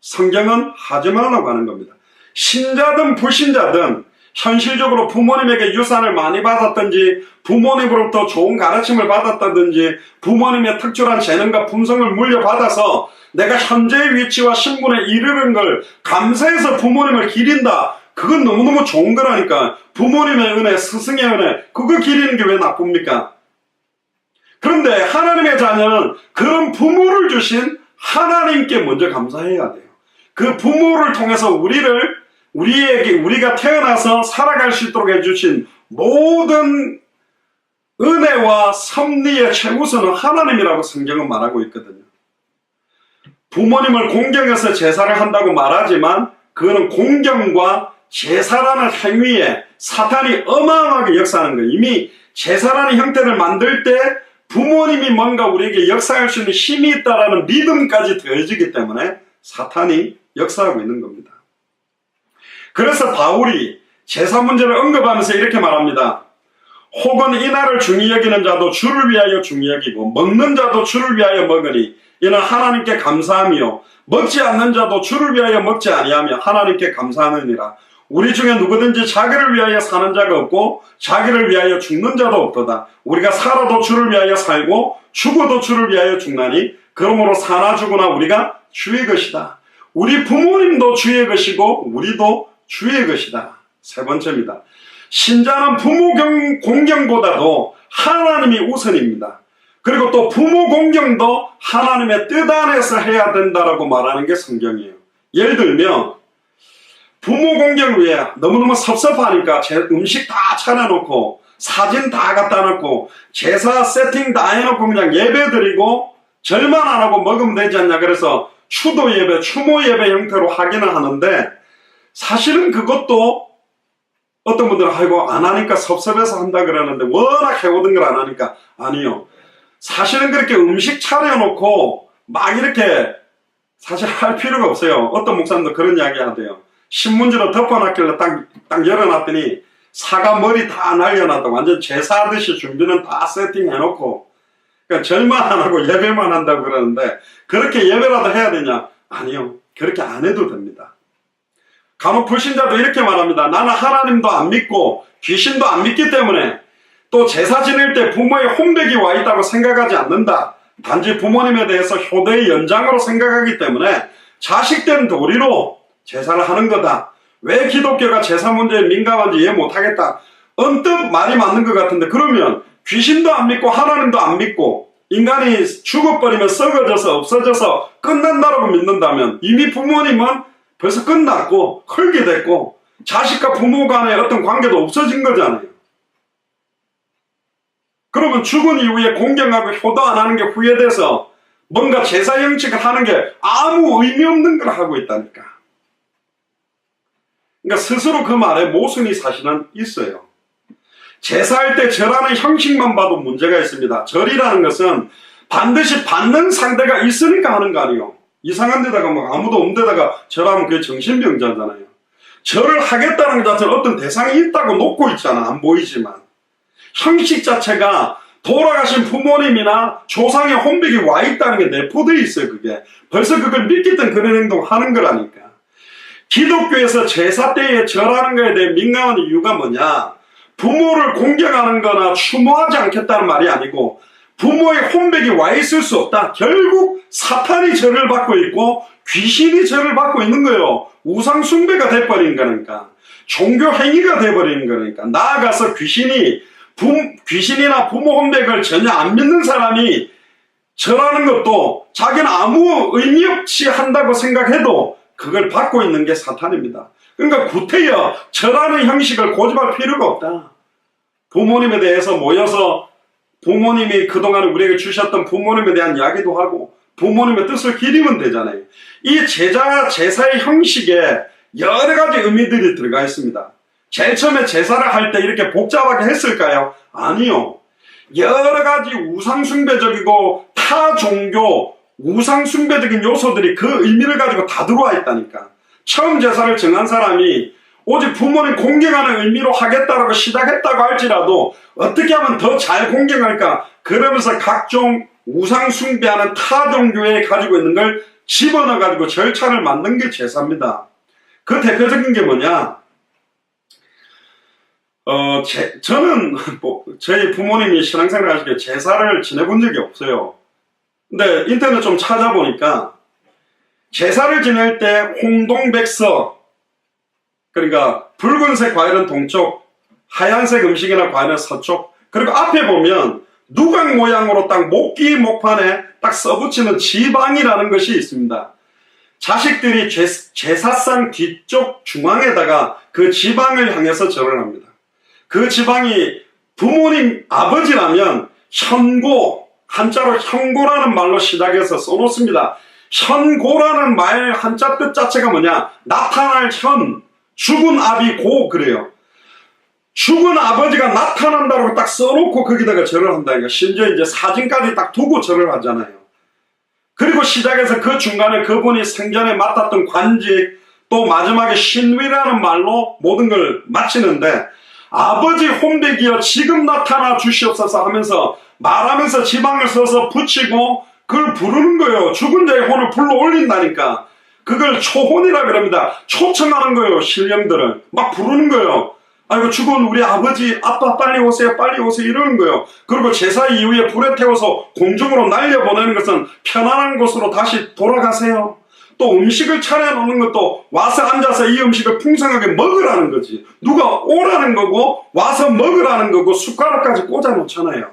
성경은 하지 말라고 하는 겁니다. 신자든 불신자든 현실적으로 부모님에게 유산을 많이 받았든지 부모님으로부터 좋은 가르침을 받았다든지 부모님의 특출한 재능과 품성을 물려받아서 내가 현재의 위치와 신분에 이르는 걸 감사해서 부모님을 기린다. 그건 너무너무 좋은 거라니까. 부모님의 은혜, 스승의 은혜, 그거 기리는 게 왜 나쁩니까? 그런데 하나님의 자녀는 그런 부모를 주신 하나님께 먼저 감사해야 돼요. 그 부모를 통해서 우리가 태어나서 살아갈 수 있도록 해주신 모든 은혜와 섭리의 최우선은 하나님이라고 성경은 말하고 있거든요. 부모님을 공경해서 제사를 한다고 말하지만 그거는 공경과 제사라는 행위에 사탄이 어마어마하게 역사하는 거예요. 이미 제사라는 형태를 만들 때 부모님이 뭔가 우리에게 역사할 수 있는 힘이 있다라는 믿음까지 더해지기 때문에 사탄이 역사하고 있는 겁니다. 그래서 바울이 제사 문제를 언급하면서 이렇게 말합니다. 혹은 이날을 중히 여기는 자도 주를 위하여 중히 여기고 먹는 자도 주를 위하여 먹으니 이는 하나님께 감사하며 먹지 않는 자도 주를 위하여 먹지 아니하며 하나님께 감사하느니라. 우리 중에 누구든지 자기를 위하여 사는 자가 없고 자기를 위하여 죽는 자도 없도다. 우리가 살아도 주를 위하여 살고 죽어도 주를 위하여 죽나니 그러므로 사나 죽으나 우리가 주의 것이다. 우리 부모님도 주의 것이고 우리도 주의 것이다. 세 번째입니다. 신자는 부모 공경보다도 하나님이 우선입니다. 그리고 또 부모 공경도 하나님의 뜻 안에서 해야 된다라고 말하는 게 성경이에요. 예를 들면 부모 공경 위에 너무너무 섭섭하니까 음식 다 차려놓고 사진 다 갖다 놓고 제사 세팅 다 해놓고 그냥 예배 드리고 절만 안 하고 먹으면 되지 않냐. 그래서 추도 예배, 추모 예배 형태로 하기는 하는데 사실은 그것도 어떤 분들은 아이고 안 하니까 섭섭해서 한다 그러는데 워낙 해오던 걸 안 하니까 아니요. 사실은 그렇게 음식 차려놓고 막 이렇게 사실 할 필요가 없어요. 어떤 목사님도 그런 이야기 하대요. 신문지로 덮어놨길래 딱 열어놨더니 사과 머리 다 날려놨다고 완전 제사하듯이 준비는 다 세팅해놓고 그러니까 절만 안 하고 예배만 한다고 그러는데 그렇게 예배라도 해야 되냐? 아니요. 그렇게 안 해도 됩니다. 간혹 불신자도 이렇게 말합니다. 나는 하나님도 안 믿고 귀신도 안 믿기 때문에 또 제사 지낼 때 부모의 혼백이 와 있다고 생각하지 않는다. 단지 부모님에 대해서 효도의 연장으로 생각하기 때문에 자식된 도리로 제사를 하는 거다. 왜 기독교가 제사 문제에 민감한지 이해 못하겠다. 언뜻 말이 맞는 것 같은데 그러면 귀신도 안 믿고 하나님도 안 믿고 인간이 죽어버리면 썩어져서 없어져서 끝난다라고 믿는다면 이미 부모님은 벌써 끝났고 헐게 됐고 자식과 부모 간의 어떤 관계도 없어진 거잖아요. 그러면 죽은 이후에 공경하고 효도 안 하는 게 후회돼서 뭔가 제사 형식을 하는 게 아무 의미 없는 걸 하고 있다니까. 그러니까 스스로 그 말에 모순이 사실은 있어요. 제사할 때 절하는 형식만 봐도 문제가 있습니다. 절이라는 것은 반드시 받는 상대가 있으니까 하는 거 아니에요. 이상한 데다가 막 아무도 없는 데다가 절하면 그게 정신병자잖아요. 절을 하겠다는 것 자체는 어떤 대상이 있다고 놓고 있잖아. 안 보이지만. 형식 자체가 돌아가신 부모님이나 조상의 혼백이 와 있다는 게 내포되어 있어요. 그게. 벌써 그걸 믿기 때문에 그런 행동을 하는 거라니까. 기독교에서 제사 때에 절하는 거에 대해 민감한 이유가 뭐냐? 부모를 공경하는 거나 추모하지 않겠다는 말이 아니고 부모의 혼백이 와 있을 수 없다. 결국 사탄이 절을 받고 있고 귀신이 절을 받고 있는 거예요. 우상 숭배가 돼버린 거니까. 종교 행위가 돼버리는 거니까. 나아가서 귀신이나 부모 혼백을 전혀 안 믿는 사람이 절하는 것도 자기는 아무 의미 없이 한다고 생각해도 그걸 받고 있는 게 사탄입니다. 그러니까 구태여 절하는 형식을 고집할 필요가 없다. 부모님에 대해서 모여서 부모님이 그동안 우리에게 주셨던 부모님에 대한 이야기도 하고 부모님의 뜻을 기리면 되잖아요. 이 제사의 형식에 여러 가지 의미들이 들어가 있습니다. 제일 처음에 제사를 할 때 이렇게 복잡하게 했을까요? 아니요. 여러 가지 우상숭배적이고 타 종교 우상숭배적인 요소들이 그 의미를 가지고 다 들어와 있다니까. 처음 제사를 정한 사람이 오직 부모님 공경하는 의미로 하겠다라고 시작했다고 할지라도 어떻게 하면 더 잘 공경할까, 그러면서 각종 우상숭배하는 타 종교에 가지고 있는 걸 집어넣어 가지고 절차를 만든 게 제사입니다. 그 대표적인 게 뭐냐, 저는 저희 부모님이 신앙생활 하시기에 제사를 지내본 적이 없어요. 근데 인터넷 좀 찾아보니까 제사를 지낼 때 홍동백서, 그러니까 붉은색 과일은 동쪽, 하얀색 음식이나 과일은 서쪽, 그리고 앞에 보면 누각 모양으로 딱 목기 목판에 딱 써붙이는 지방이라는 것이 있습니다. 자식들이 제사상 뒤쪽 중앙에다가 그 지방을 향해서 절을 합니다. 그 지방이 부모님 아버지라면 현고, 한자로 현고라는 말로 시작해서 써놓습니다. 현고라는 말 한자 뜻 자체가 뭐냐, 나타날 현, 죽은 아비 고, 그래요. 죽은 아버지가 나타난다고 딱 써놓고 거기다가 절을 한다니까. 심지어 이제 사진까지 딱 두고 절을 하잖아요. 그리고 시작해서 그 중간에 그분이 생전에 맡았던 관직, 또 마지막에 신위라는 말로 모든 걸 마치는데, 아버지 혼백이여 지금 나타나 주시옵소서 하면서 말하면서 지방을 써서 붙이고 그걸 부르는 거예요. 죽은 자의 혼을 불러 올린다니까. 그걸 초혼이라 그럽니다. 초청하는 거예요. 신령들을 막 부르는 거예요. 아이고 죽은 우리 아버지, 아빠 빨리 오세요, 빨리 오세요, 이러는 거예요. 그리고 제사 이후에 불에 태워서 공중으로 날려보내는 것은 편안한 곳으로 다시 돌아가세요. 또 음식을 차려놓는 것도 와서 앉아서 이 음식을 풍성하게 먹으라는 거지. 누가 오라는 거고 와서 먹으라는 거고 숟가락까지 꽂아 놓잖아요.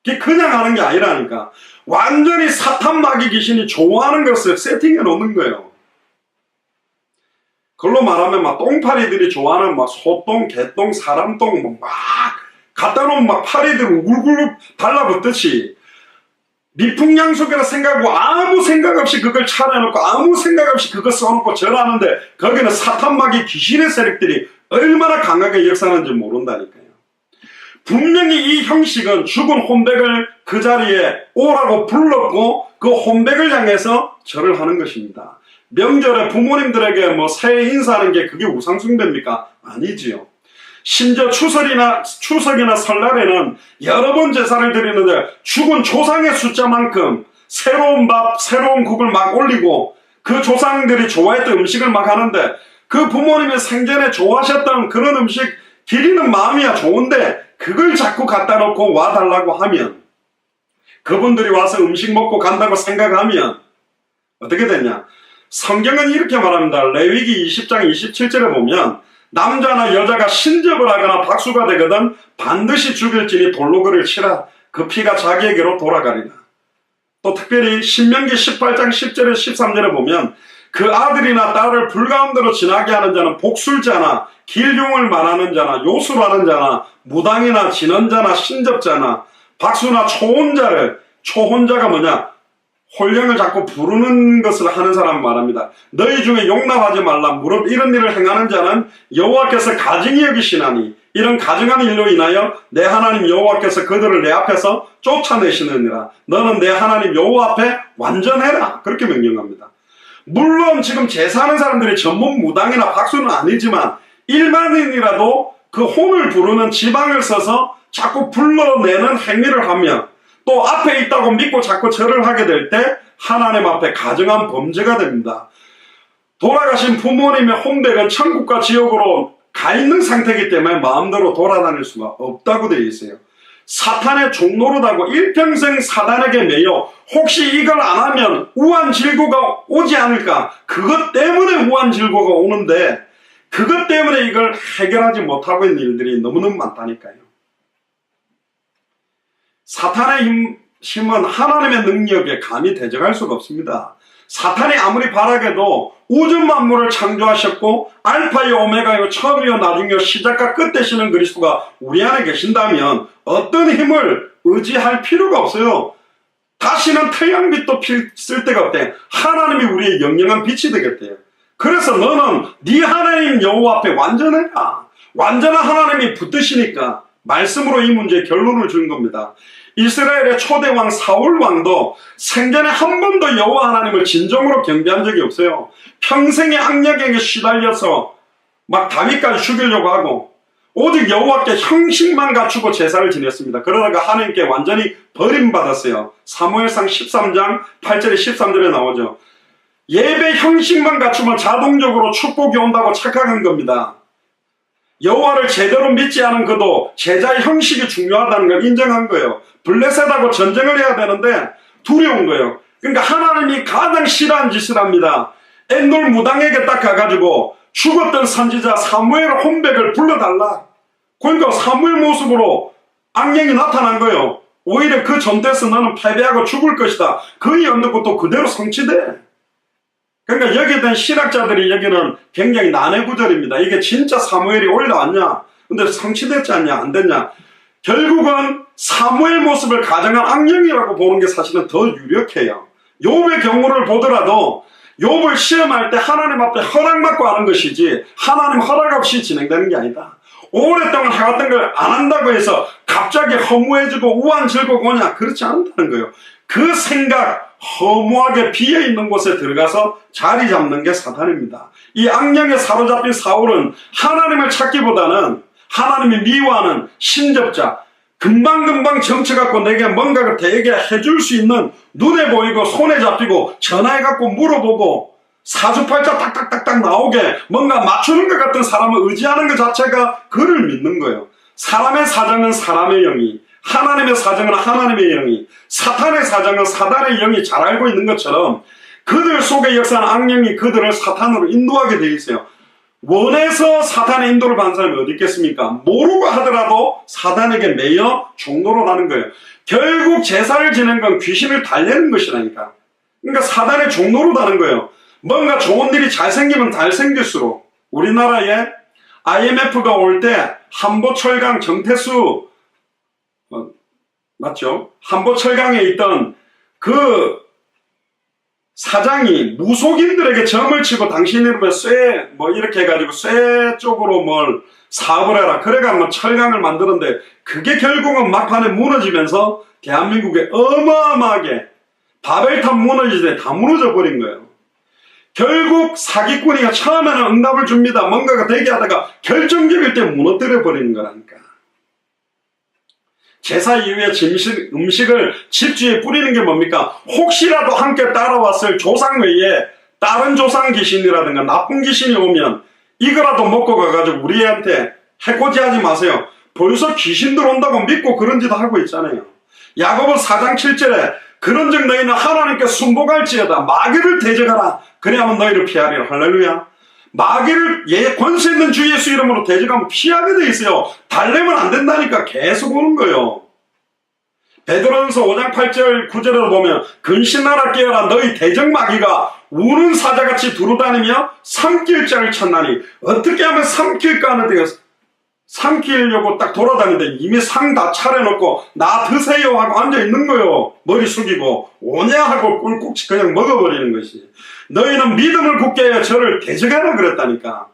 그게 그냥 하는 게 아니라니까. 완전히 사탄 마귀 귀신이 좋아하는 것을 세팅해 놓는 거예요. 그걸로 말하면 막 똥파리들이 좋아하는 막 소똥, 개똥, 사람똥 막 갖다 놓으면 막 파리들 우글우글 달라붙듯이 미풍양속이라 생각하고 아무 생각 없이 그걸 차려놓고 아무 생각 없이 그거 써놓고 절하는데 거기는 사탄마귀 귀신의 세력들이 얼마나 강하게 역사하는지 모른다니까요. 분명히 이 형식은 죽은 혼백을 그 자리에 오라고 불렀고 그 혼백을 향해서 절을 하는 것입니다. 명절에 부모님들에게 뭐 새해 인사하는 게 그게 우상숭배입니까? 아니지요. 심지어 추석이나 설날에는 여러 번 제사를 드리는데 죽은 조상의 숫자만큼 새로운 밥, 새로운 국을 막 올리고 그 조상들이 좋아했던 음식을 막 하는데 그 부모님이 생전에 좋아하셨던 그런 음식 기리는 마음이야 좋은데 그걸 자꾸 갖다 놓고 와달라고 하면, 그분들이 와서 음식 먹고 간다고 생각하면 어떻게 되냐? 성경은 이렇게 말합니다. 레위기 20장 27절에 보면 남자나 여자가 신접을 하거나 박수가 되거든 반드시 죽일지니 돌로 그를 치라. 그 피가 자기에게로 돌아가리라. 또 특별히 신명기 18장 10절에 13절에 보면 그 아들이나 딸을 불가운데로 지나게 하는 자는 복술자나 길흉을 말하는 자나 요술하는 자나 무당이나 진언자나 신접자나 박수나 초혼자를, 초혼자가 뭐냐? 홀령을 자꾸 부르는 것을 하는 사람 말합니다. 너희 중에 용납하지 말라. 무릇 이런 일을 행하는 자는 여호와께서 가증히 여기시나니 이런 가증한 일로 인하여 내 하나님 여호와께서 그들을 내 앞에서 쫓아내시느니라. 너는 내 하나님 여호와 앞에 완전해라. 그렇게 명령합니다. 물론 지금 제사하는 사람들이 전문 무당이나 박수는 아니지만 일반인이라도 그 혼을 부르는 지방을 써서 자꾸 불러내는 행위를 하면 또 앞에 있다고 믿고 자꾸 절을 하게 될 때 하나님 앞에 가증한 범죄가 됩니다. 돌아가신 부모님의 혼백은 천국과 지옥으로 가 있는 상태이기 때문에 마음대로 돌아다닐 수가 없다고 되어 있어요. 사탄의 종노릇하고 일평생 사단에게 매여 혹시 이걸 안 하면 우한질고가 오지 않을까, 그것 때문에 우한질고가 오는데 그것 때문에 이걸 해결하지 못하고 있는 일들이 너무너무 많다니까요. 사탄의 힘은 하나님의 능력에 감히 대적할 수가 없습니다. 사탄이 아무리 바라게도 우주 만물을 창조하셨고 알파요 오메가요 처음이요 나중이요 시작과 끝 되시는 그리스도가 우리 안에 계신다면 어떤 힘을 의지할 필요가 없어요. 다시는 태양빛도 쓸 데가 없대. 하나님이 우리의 영영한 빛이 되겠대요. 그래서 너는 네 하나님 여호와 앞에 완전해라. 완전한 하나님이 붙드시니까 말씀으로 이 문제에 결론을 주는 겁니다. 이스라엘의 초대왕 사울왕도 생전에 한 번도 여호와 하나님을 진정으로 경배한 적이 없어요. 평생의 악력에게 시달려서 막 다윗까지 죽이려고 하고 오직 여호와께 형식만 갖추고 제사를 지냈습니다. 그러다가 하나님께 완전히 버림받았어요. 사무엘상 13장 8절에 13절에 나오죠. 예배 형식만 갖추면 자동적으로 축복이 온다고 착각한 겁니다. 여호와를 제대로 믿지 않은 그도 제자의 형식이 중요하다는 걸 인정한 거예요. 블레셋하고 전쟁을 해야 되는데 두려운 거예요. 그러니까 하나님이 가장 싫어하는 짓을 합니다. 엔돌 무당에게 딱 가가지고 죽었던 선지자 사무엘 혼백을 불러달라. 그러니까 사무엘 모습으로 악령이 나타난 거예요. 오히려 그 전대에서 너는 패배하고 죽을 것이다. 그 예언 듣고 또 그대로 성취돼. 그러니까 여기에 대한 신학자들이 여기는 굉장히 난해 구절입니다. 이게 진짜 사무엘이 올라왔냐? 근데 성취됐지 않냐? 안 됐냐? 결국은 사무엘 모습을 가정한 악령이라고 보는 게 사실은 더 유력해요. 욥의 경우를 보더라도 욥을 시험할 때 하나님 앞에 허락받고 하는 것이지 하나님 허락 없이 진행되는 게 아니다. 오랫동안 해왔던 걸 안 한다고 해서 갑자기 허무해지고 우환절고 오냐? 그렇지 않다는 거예요. 그 생각 허무하게 비어있는 곳에 들어가서 자리 잡는 게 사탄입니다. 이 악령에 사로잡힌 사울은 하나님을 찾기보다는 하나님이 미워하는 신접자, 금방금방 정쳐갖고 내게 뭔가를 되게 해줄 수 있는 눈에 보이고 손에 잡히고 전화해갖고 물어보고 사주팔자 딱딱딱딱 나오게 뭔가 맞추는 것 같은 사람을 의지하는 것 자체가 그를 믿는 거예요. 사람의 사정은 사람의 영이, 하나님의 사정은 하나님의 영이, 사탄의 사정은 사단의 영이 잘 알고 있는 것처럼 그들 속에 역사하는 악령이 그들을 사탄으로 인도하게 돼 있어요. 원해서 사탄의 인도를 받는 사람이 어디 있겠습니까? 모르고 하더라도 사단에게 매여 종로로 가는 거예요. 결국 제사를 지낸 건 귀신을 달래는 것이라니까. 그러니까 사단의 종로로 가는 거예요. 뭔가 좋은 일이 잘생기면 잘생길수록 우리나라에 IMF가 올 때 한보철강 정태수 맞죠? 한보철강에 있던 그 사장이 무속인들에게 점을 치고 당신 이름에 쇠 뭐 이렇게 해가지고 쇠 쪽으로 뭘 사업을 해라 그래가 뭐 철강을 만드는데 그게 결국은 막판에 무너지면서 대한민국에 어마어마하게 바벨탑 무너질 때 다 무너져 버린 거예요. 결국 사기꾼이가 처음에는 응답을 줍니다. 뭔가가 되게 하다가 결정적일 때 무너뜨려 버리는 거라니까. 제사 이후에 음식을 집주에 뿌리는 게 뭡니까? 혹시라도 함께 따라왔을 조상 외에 다른 조상 귀신이라든가 나쁜 귀신이 오면 이거라도 먹고 가가지고 우리한테 해코지하지 마세요. 벌써 귀신 들어온다고 믿고 그런 짓 하고 있잖아요. 야고보 4장 7절에 그런즉 너희는 하나님께 순복할지어다 마귀를 대적하라 그래야만 너희를 피하리라. 할렐루야. 마귀를 권세 있는 주 예수 이름으로 대적하면 피하게 돼 있어요. 달래면 안 된다니까 계속 오는 거예요. 베드로전서 5장 8절 9절에도 보면 근신하라 깨어라 너희 대적 마귀가 우는 사자같이 두루다니며 삼킬 자를 찾나니 어떻게 하면 삼킬까 하는데 삼키려고 딱 돌아다니는데 이미 상 다 차려놓고 나 드세요 하고 앉아있는 거예요. 머리 숙이고 오냐 하고 꿀꾹 그냥 먹어버리는 것이. 너희는 믿음을 굳게 해야 저를 대적하라 그랬다니까.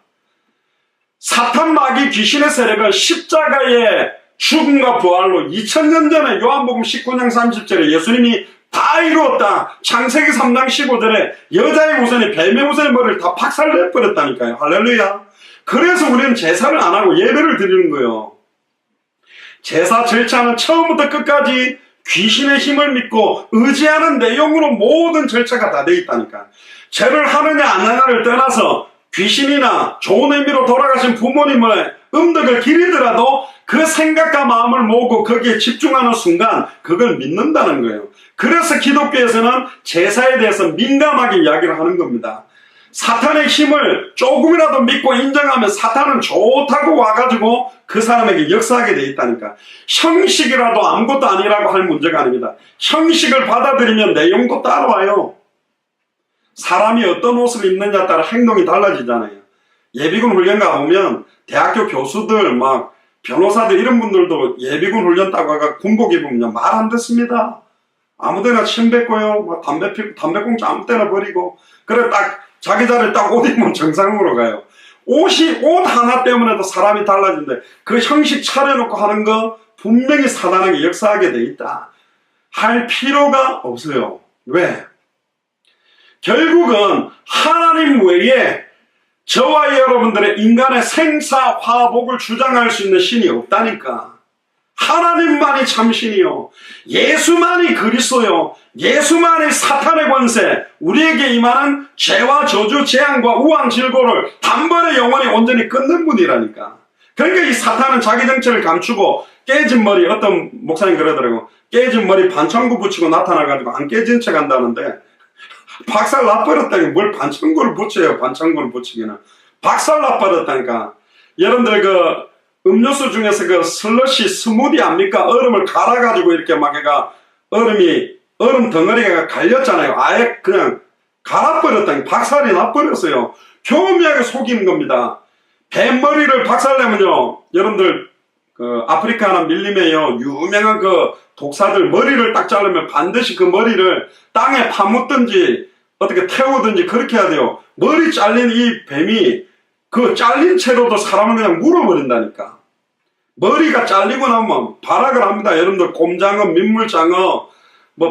사탄 마귀 귀신의 세력은 십자가의 죽음과 부활로 2000년 전에 요한복음 19장 30절에 예수님이 다 이루었다. 창세기 3장 15절에 여자의 우선이 뱀의 우선의 머리를 다 박살내버렸다니까요. 할렐루야. 그래서 우리는 제사를 안 하고 예배를 드리는 거예요. 제사 절차는 처음부터 끝까지 귀신의 힘을 믿고 의지하는 내용으로 모든 절차가 다 돼 있다니까. 죄를 하느냐 안 하느냐를 떠나서 귀신이나 좋은 의미로 돌아가신 부모님의 음덕을 기리더라도 그 생각과 마음을 모으고 거기에 집중하는 순간 그걸 믿는다는 거예요. 그래서 기독교에서는 제사에 대해서 민감하게 이야기를 하는 겁니다. 사탄의 힘을 조금이라도 믿고 인정하면 사탄은 좋다고 와가지고 그 사람에게 역사하게 돼 있다니까. 형식이라도 아무것도 아니라고 할 문제가 아닙니다. 형식을 받아들이면 내용도 따라와요. 사람이 어떤 옷을 입느냐에 따라 행동이 달라지잖아요. 예비군 훈련 가보면 대학교 교수들 막 변호사들 이런 분들도 예비군 훈련 따고 가가 군복 입으면 말 안 듣습니다. 아무데나 침 뱉고요. 막 담배 피고 담배꽁초 아무 때나 버리고 그래 딱 자기 자리에 딱 옷 입으면 정상으로 가요. 옷 하나 때문에도 사람이 달라진대. 그 형식 차려놓고 하는 거 분명히 사단에게 역사하게 돼 있다. 할 필요가 없어요. 왜? 결국은 하나님 외에 저와 여러분들의 인간의 생사화복을 주장할 수 있는 신이 없다니까. 하나님만이 참 신이요, 예수만이 그리스도요, 예수만이 사탄의 권세, 우리에게 임하는 죄와 저주, 재앙과 우왕 질고를 단번에 영원히 온전히 끊는 분이라니까. 그러니까 이 사탄은 자기 정체를 감추고 깨진 머리, 어떤 목사님 그러더라고, 깨진 머리 반창고 붙이고 나타나가지고 안 깨진 척 한다는데, 박살 나버렸다니 뭘 반창고를 붙여요. 반창고를 붙이기는 박살 나버렸다니까. 여러분들 음료수 중에서 슬러시 스무디 압니까? 얼음을 갈아가지고 이렇게 막 해가 얼음 덩어리가 갈렸잖아요. 아예 그냥 갈아버렸다니 박살이 나버렸어요. 교묘하게 속이는 겁니다. 뱀머리를 박살내면요, 여러분들 아프리카나 밀림에요, 유명한 독사들 머리를 딱 자르면 반드시 그 머리를 땅에 파묻든지 어떻게 태우든지 그렇게 해야 돼요. 머리 잘린 이 뱀이 잘린 채로도 사람을 그냥 물어버린다니까. 머리가 잘리고 나면 발악을 합니다. 여러분들 곰장어, 민물장어,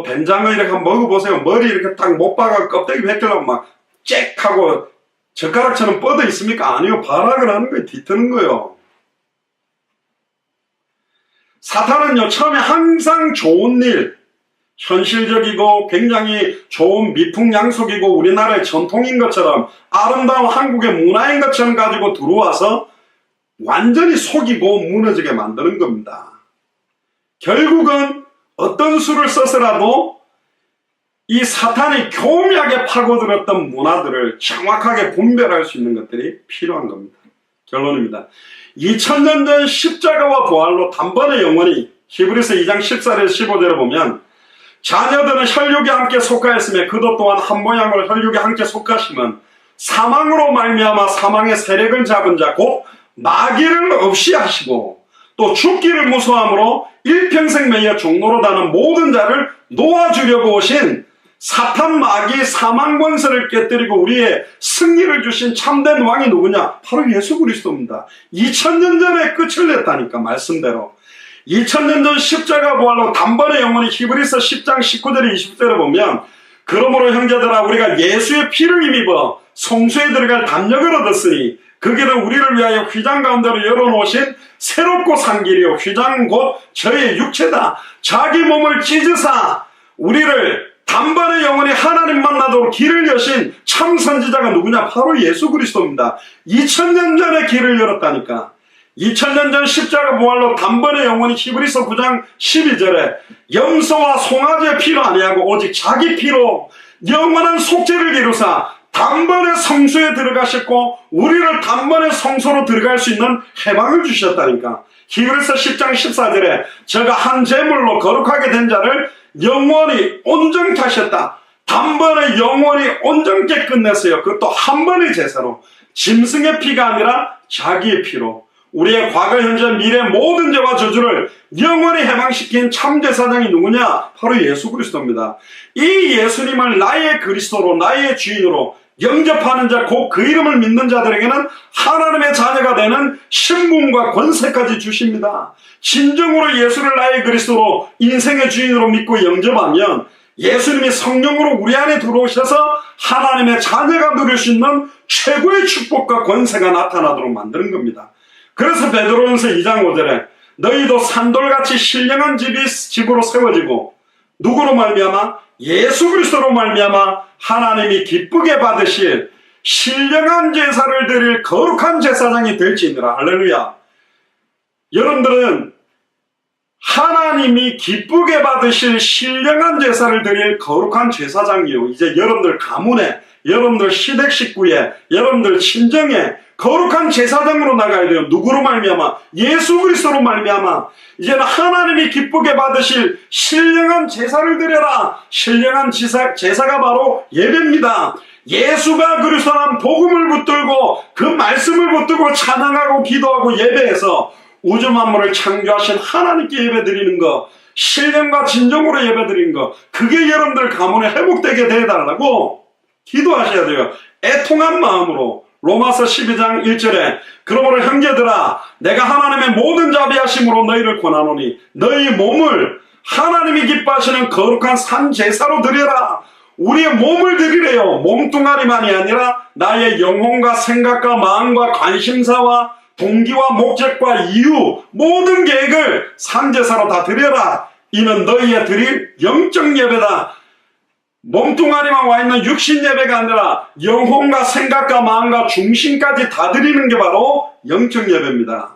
뱀장어 이렇게 한번 먹어보세요. 머리 이렇게 딱 못 박아 껍데기 벗기려고 막 잭 하고 젓가락처럼 뻗어 있습니까? 아니요. 발악을 하는 거예요. 뒤트는 거예요. 사탄은요, 처음에 항상 좋은 일, 현실적이고 굉장히 좋은 미풍양속이고 우리나라의 전통인 것처럼 아름다운 한국의 문화인 것처럼 가지고 들어와서 완전히 속이고 무너지게 만드는 겁니다. 결국은 어떤 수를 써서라도 이 사탄이 교묘하게 파고들었던 문화들을 정확하게 분별할 수 있는 것들이 필요한 겁니다. 결론입니다. 2000년 전 십자가와 부활로 단번에 영원히, 히브리서 2장 14절에서 15절을 보면, 자녀들은 혈육에 함께 속하였으며 그도 또한 한 모양으로 혈육에 함께 속하심은 사망으로 말미암아 사망의 세력을 잡은 자 곧 마귀를 없이 하시고 또 죽기를 무서워함으로 일평생 매여 종로로 다는 모든 자를 놓아주려고 오신 사탄 마귀 사망 권세를 깨뜨리고 우리의 승리를 주신 참된 왕이 누구냐? 바로 예수 그리스도입니다. 2000년 전에 끝을 냈다니까. 말씀대로 2000년 전 십자가 부활로 단번에 영원히, 히브리서 10장 19절에 20절에 보면, 그러므로 형제들아 우리가 예수의 피를 힘입어 성소에 들어갈 담력을 얻었으니 그 길은 우리를 위하여 휘장 가운데로 열어놓으신 새롭고 산 길이요 휘장은 곧 저의 육체다. 자기 몸을 찢으사 우리를 단번에 영원히 하나님 만나도록 길을 여신 참 선지자가 누구냐? 바로 예수 그리스도입니다. 2000년 전에 길을 열었다니까. 2000년 전 십자가 부활로 단번에 영원히, 히브리서 9장 12절에 염소와 송아지의 피로 아니하고 오직 자기 피로 영원한 속죄를 이루사 단번에 성소에 들어가셨고 우리를 단번에 성소로 들어갈 수 있는 해방을 주셨다니까. 히브리서 10장 14절에 저가 한 제물로 거룩하게 된 자를 영원히 온전케 하셨다. 단번에 영원히 온전케 끝냈어요. 그것도 한 번의 제사로, 짐승의 피가 아니라 자기의 피로 우리의 과거, 현재, 미래 모든 죄와 저주를 영원히 해방시킨 참제사장이 누구냐? 바로 예수 그리스도입니다. 이 예수님을 나의 그리스도로, 나의 주인으로 영접하는 자, 곧 그 이름을 믿는 자들에게는 하나님의 자녀가 되는 신분과 권세까지 주십니다. 진정으로 예수를 나의 그리스도로, 인생의 주인으로 믿고 영접하면 예수님이 성령으로 우리 안에 들어오셔서 하나님의 자녀가 누릴 수 있는 최고의 축복과 권세가 나타나도록 만드는 겁니다. 그래서 베드로전서 2장 5절에 너희도 산돌같이 신령한 집으로 세워지고 누구로 말미암아? 예수 그리스도로 말미암아 하나님이 기쁘게 받으실 신령한 제사를 드릴 거룩한 제사장이 될지니라. 할렐루야. 여러분들은 하나님이 기쁘게 받으실 신령한 제사를 드릴 거룩한 제사장이요, 이제 여러분들 가문에, 여러분들 시댁 식구에, 여러분들 친정에 거룩한 제사장으로 나가야 돼요. 누구로 말미암아? 예수 그리스도로 말미암아. 이제는 하나님이 기쁘게 받으실 신령한 제사를 드려라. 신령한 제사가 바로 예배입니다. 예수가 그리스도란 복음을 붙들고 그 말씀을 붙들고 찬양하고 기도하고 예배해서 우주 만물을 창조하신 하나님께 예배드리는 것, 신령과 진정으로 예배드리는 것, 그게 여러분들 가문에 회복되게 해달라고 기도하셔야 돼요. 애통한 마음으로. 로마서 12장 1절에 그러므로 형제들아 내가 하나님의 모든 자비하심으로 너희를 권하노니 너희 몸을 하나님이 기뻐하시는 거룩한 산 제사로 드려라. 우리의 몸을 드리래요. 몸뚱아리만이 아니라 나의 영혼과 생각과 마음과 관심사와 동기와 목적과 이유, 모든 계획을 산 제사로 다 드려라. 이는 너희의 드릴 영적 예배다. 몸뚱아리만 와 있는 육신 예배가 아니라 영혼과 생각과 마음과 중심까지 다 드리는 게 바로 영적 예배입니다.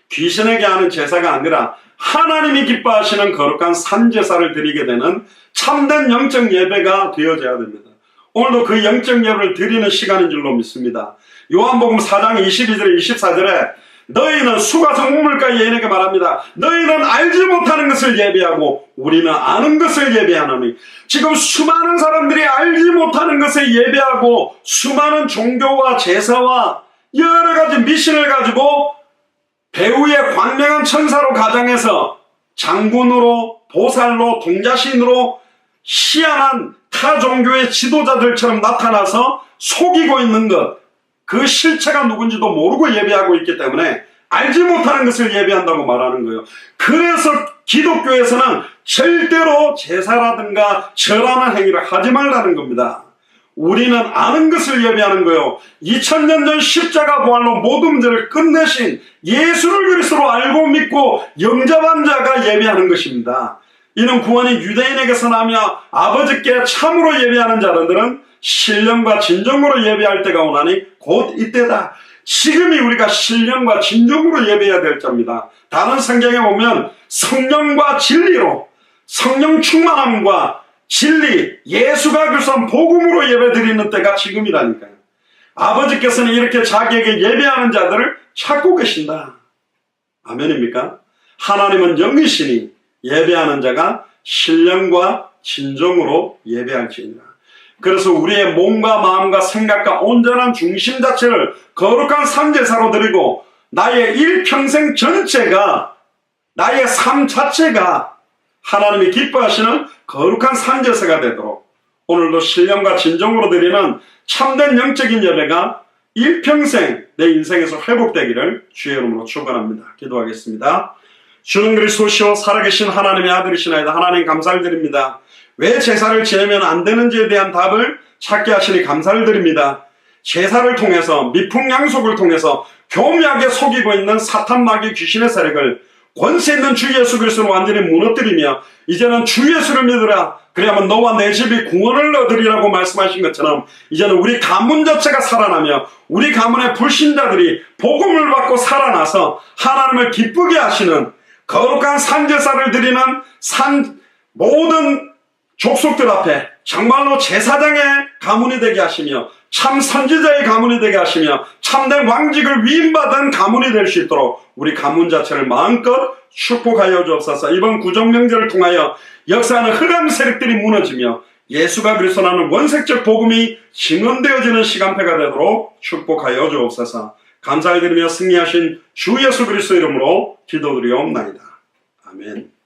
귀신에게 하는 제사가 아니라 하나님이 기뻐하시는 거룩한 산제사를 드리게 되는 참된 영적 예배가 되어져야 됩니다. 오늘도 그 영적 예배를 드리는 시간인 줄로 믿습니다. 요한복음 4장 22절에 24절에 너희는 수가성 우물가에 예인에게 말합니다. 너희는 알지 못하는 것을 예배하고 우리는 아는 것을 예배하노니. 지금 수많은 사람들이 알지 못하는 것을 예배하고 수많은 종교와 제사와 여러 가지 미신을 가지고 배후의 광명한 천사로 가장해서 장군으로 보살로 동자신으로 희한한 타 종교의 지도자들처럼 나타나서 속이고 있는 것, 그 실체가 누군지도 모르고 예배하고 있기 때문에 알지 못하는 것을 예배한다고 말하는 거예요. 그래서 기독교에서는 절대로 제사라든가 절하는 행위를 하지 말라는 겁니다. 우리는 아는 것을 예배하는 거예요. 2000년 전 십자가 부활로 모든 문제를 끝내신 예수를 그리스도로 알고 믿고 영접한 자가 예배하는 것입니다. 이는 구원이 유대인에게서 나며 아버지께 참으로 예배하는 자들은 신령과 진정으로 예배할 때가 오나니 곧 이때다. 지금이 우리가 신령과 진정으로 예배해야 될 때입니다. 다른 성경에 보면 성령과 진리로, 성령 충만함과 진리, 예수가 교사한 복음으로 예배드리는 때가 지금이라니까요. 아버지께서는 이렇게 자기에게 예배하는 자들을 찾고 계신다. 아멘입니까? 하나님은 영이시니 예배하는 자가 신령과 진정으로 예배할지니라. 그래서 우리의 몸과 마음과 생각과 온전한 중심 자체를 거룩한 산제사로 드리고 나의 일평생 전체가, 나의 삶 자체가 하나님이 기뻐하시는 거룩한 산제사가 되도록 오늘도 신령과 진정으로 드리는 참된 영적인 예배가 일평생 내 인생에서 회복되기를 주의 이름으로 축원합니다. 기도하겠습니다. 주는 그리스도시요 살아계신 하나님의 아들이시나이다. 하나님 감사를 드립니다. 왜 제사를 지내면 안 되는지에 대한 답을 찾게 하시니 감사를 드립니다. 제사를 통해서, 미풍양속을 통해서 교묘하게 속이고 있는 사탄 마귀 귀신의 세력을 권세 있는 주 예수 그리스도로 완전히 무너뜨리며 이제는 주 예수를 믿으라. 그래야만 너와 내 집이 구원을 얻으리라고 말씀하신 것처럼 이제는 우리 가문 자체가 살아나며 우리 가문의 불신자들이 복음을 받고 살아나서 하나님을 기쁘게 하시는 거룩한 산제사를 드리는 모든 족속들 앞에 정말로 제사장의 가문이 되게 하시며 참 선지자의 가문이 되게 하시며 참된 왕직을 위임받은 가문이 될 수 있도록 우리 가문 자체를 마음껏 축복하여 주옵소서. 이번 구정명절을 통하여 역사하는 흑암 세력들이 무너지며 예수가 그리스도라는 원색적 복음이 증언되어지는 시간표가 되도록 축복하여 주옵소서. 감사드리며 승리하신 주 예수 그리스도 이름으로 기도드리옵나이다. 아멘.